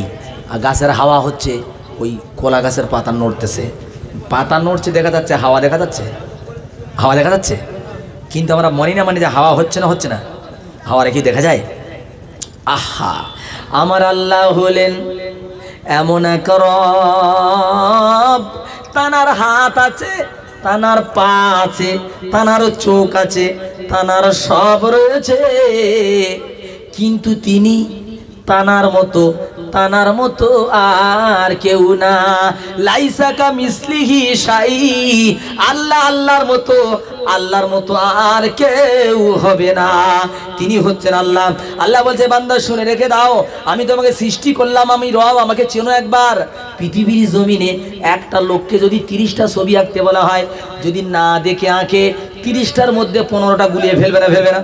গাছের হাওয়া হচ্ছে, ওই কলা গাছের পাতা নড়তেছে, পাতা নড়ছে দেখা যাচ্ছে, হাওয়া দেখা যাচ্ছে, হাওয়া দেখা যাচ্ছে, কিন্তু আমরা মনে না মানে যে হাওয়া হচ্ছে না, হচ্ছে না, হাওয়া রেখে দেখা যায়। আহা আমার আল্লাহ হলেন এমন এক রব, তানার হাত আছে, তানার পা আছে, তানার চোখ আছে, তানার সব রয়েছে, কিন্তু তিনি তানার মতো আর কেউ না। লাইসা কা মিসলিহি শাই, আল্লাহর মতো আর কেউ হবে না। তিনি হচ্ছেন আল্লাহ। আল্লাহ বলছে বান্দা শুনে রেখে দাও, আমি তোমাকে সৃষ্টি করলাম, আমি রব, আমাকে চেনো একবার। পৃথিবীর জমিনে একটা লোককে যদি 30টা ছবি আঁকতে বলা হয়, যদি না দেখে আঁকে 30টার মধ্যে 15টা গুলিয়ে ফেলবে না? ফেলবে না?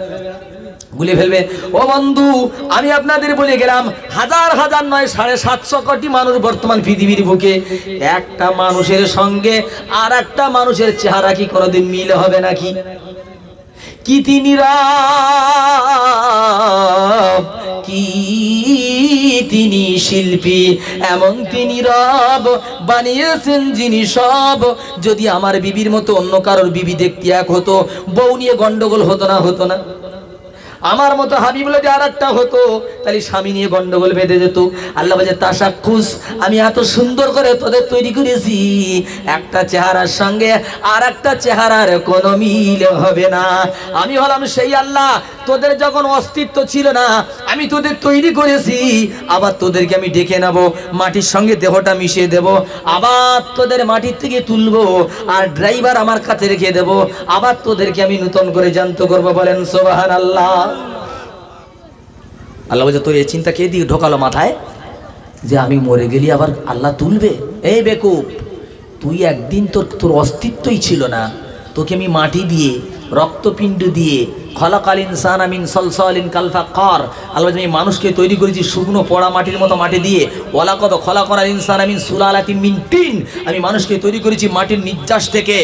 গুলিয়ে ফেলবে। ও বন্ধু, আমি আপনাদের বলে গেলাম, হাজার হাজার নয় 750 কোটি মানুষ বর্তমান পৃথিবীর বুকে। একটা মানুষের সঙ্গে আর একটা মানুষের চেহারা কি কোনোদিন মিল হবে নাকি? কি তিনি রব, কি তিনি শিল্পী, এমন তিনি রব বানিয়েছেন যিনি সব। যদি আমার বিবির মতো অন্য কারোর বিবি দেখতে এক হতো, বউ নিয়ে গন্ডগোল হতো না? হতো না? আমার মতো হাবিব যদি আর একটা হতো, তাহলে স্বামী নিয়ে গন্ডগোল বেঁধে যেত। আল্লাহ বলে তাশাক্কুস, আমি এত সুন্দর করে তোদের তৈরি করেছি, একটা চেহারার সঙ্গে আর একটা চেহারার কোনো মিল হবে না। আমি হলাম সেই আল্লাহ, তোদের যখন অস্তিত্ব ছিল না আমি তোদের তৈরি করেছি, আবার তোদেরকে আমি ডেকে নেব, মাটির সঙ্গে দেহটা মিশিয়ে দেব, আবার তোদের মাটির থেকে তুলবো, আর ড্রাইভার আমার কাছে রেখে দেব, আবার তোদেরকে আমি নতুন করে জ্যান্ত করবো। বলেন সুবহানাল্লাহ। আল্লাহ বলছে তোর এই চিন্তা কে দিয়ে ঢোকালো মাথায় যে আমি মরে গেলি আবার আল্লাহ তুলবে? এই বেকুব, তুই একদিন তোর অস্তিত্বই ছিল না, তোকে আমি মাটি দিয়ে রক্তপিণ্ড দিয়ে খলাকাল ইনসান মিন সলসালিন কাল ফাক্কার, আল্লাহ আমি মানুষকে তৈরি করেছি শুকনো পোড়া মাটির মতো মাটি দিয়ে। ওয়ালাকাদ খলাকাল ইনসান মিন সুলালাতিন মিন তিন, আমি মানুষকে তৈরি করেছি মাটির নির্যাস থেকে।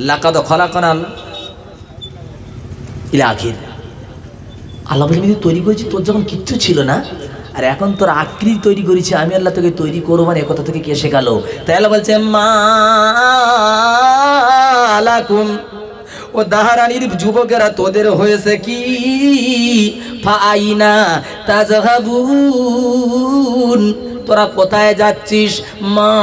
লাকাদ খলাকানাল ইলা আখির। আল্লাহ বলে আমি তৈরি করেছি তোর যখন কিচ্ছু ছিল না, আর এখন তোর আকৃতি তৈরি করেছি আমি আল্লাহ, তোকে তৈরি করবো না, একথা থেকে কে শেখালো? তাই আল্লাহ বলছে মালাকুম, ও দাহারানির যুবকেরা তোদের হয়েছে কি? ফাআইনা তাযহাবুন, তোরা কোথায় যাচ্ছিস? মা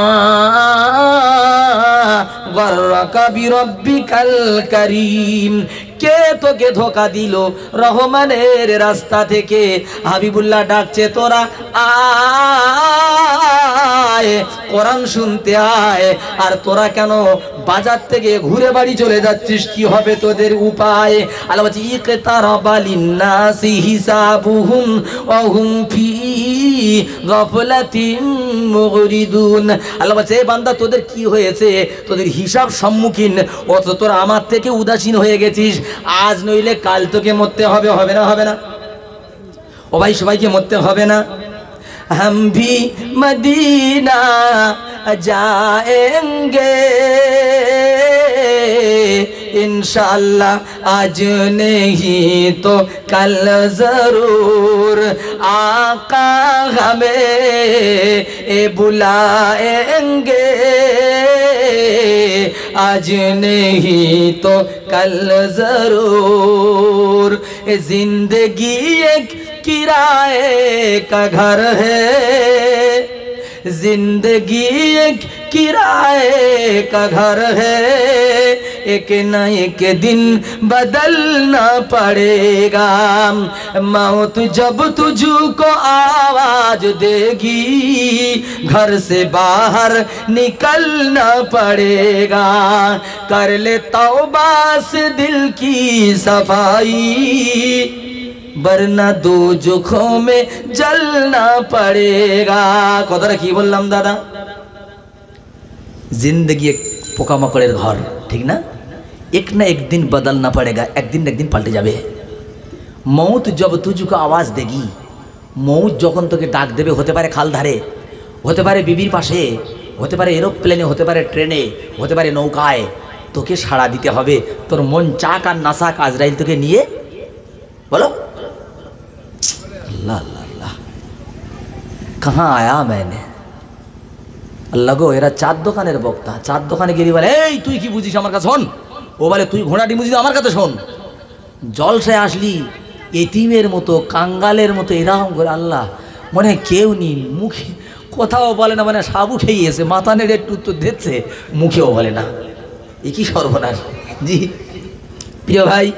গররাকা বিরব্বিকাল কারীম, কে তোকে ধোকা দিল রহমানের রাস্তা থেকে? হাবিবুল্লাহ ডাকছে, তোরা আয় কোরআন শুনতে আয়। আর তোরা কেন বাজার থেকে ঘুরে বাড়ি চলে যাচ্ছিস? কি হবে তোদের উপায়? আল্লাহ বলছে ইকতারাবা লিন্নাসি হিসাবুহুম ওয়া হুম ফি গাফলাতিন মুগরিদুন। আল্লাহ বলছে এ বান্দা তোদের কি হয়েছে? তোদের হিসাব সম্মুখীন, অথচ তোরা আমার থেকে উদাসীন হয়ে গেছিস। আজ নইলে কাল তোকে মরতে হবে, হবে না? হবে না? ও ভাই, সবাইকে মরতে হবে না? हम भी मदीना जाएंगे इंशाअल्लाह, आज नहीं तो कल जरूर आका हमें बुलाएंगे, आज नहीं तो कल जरूर। जिंदगी एक किराए का घर है, जिंदगी एक किराए का घर है, एक न एक दिन बदलना पड़ेगा। मौत जब तुझको आवाज देगी, घर से बाहर निकलना पड़ेगा। कर ले तौबा से दिल की सफाई, वरना दो जोखों में जलना पड़ेगा। কথাটা কি বললাম দাদা? जिंदगी एक পোকামাকড়ের ঘর, ঠিক না? এক না একদিন বদলনা পড়েগা, একদিন না একদিন পাল্টে যাবে। মৌত জব তুঝকো আওয়াজ দেগি, মৌত যখন তোকে ডাক দেবে, হতে পারে খাল ধারে, হতে পারে বিবির পাশে, হতে পারে এরোপ্লেনে, হতে পারে ট্রেনে, হতে পারে নৌকায়, তোকে সাড়া দিতে হবে। তোর মন চাক আর না চাক আজরাইল তোকে নিয়ে, বলো अल्लाह अल्लाह कहाँ आया मैंने। আল্লাহ গো, এরা চার দোকানের বক্তা, চার দোকানে গিয়ে বলে এই তুই কি বুঝিস আমার কাছে শোন, ও বলে তুই ঘোড়াটি বুঝিস আমার কাছে শোন। জলসায় আসলি এতিমের মতো, কাঙ্গালের মতো এরকম করে, আল্লাহ মনে হয় কেউ নি, মুখে কথাও বলে না, মানে সাব উঠেই এসে মাথা নেড়ে একটু উত্তর দিচ্ছে, মুখেও বলে না। এ কি সর্বনাশ। জি প্রিয় ভাই,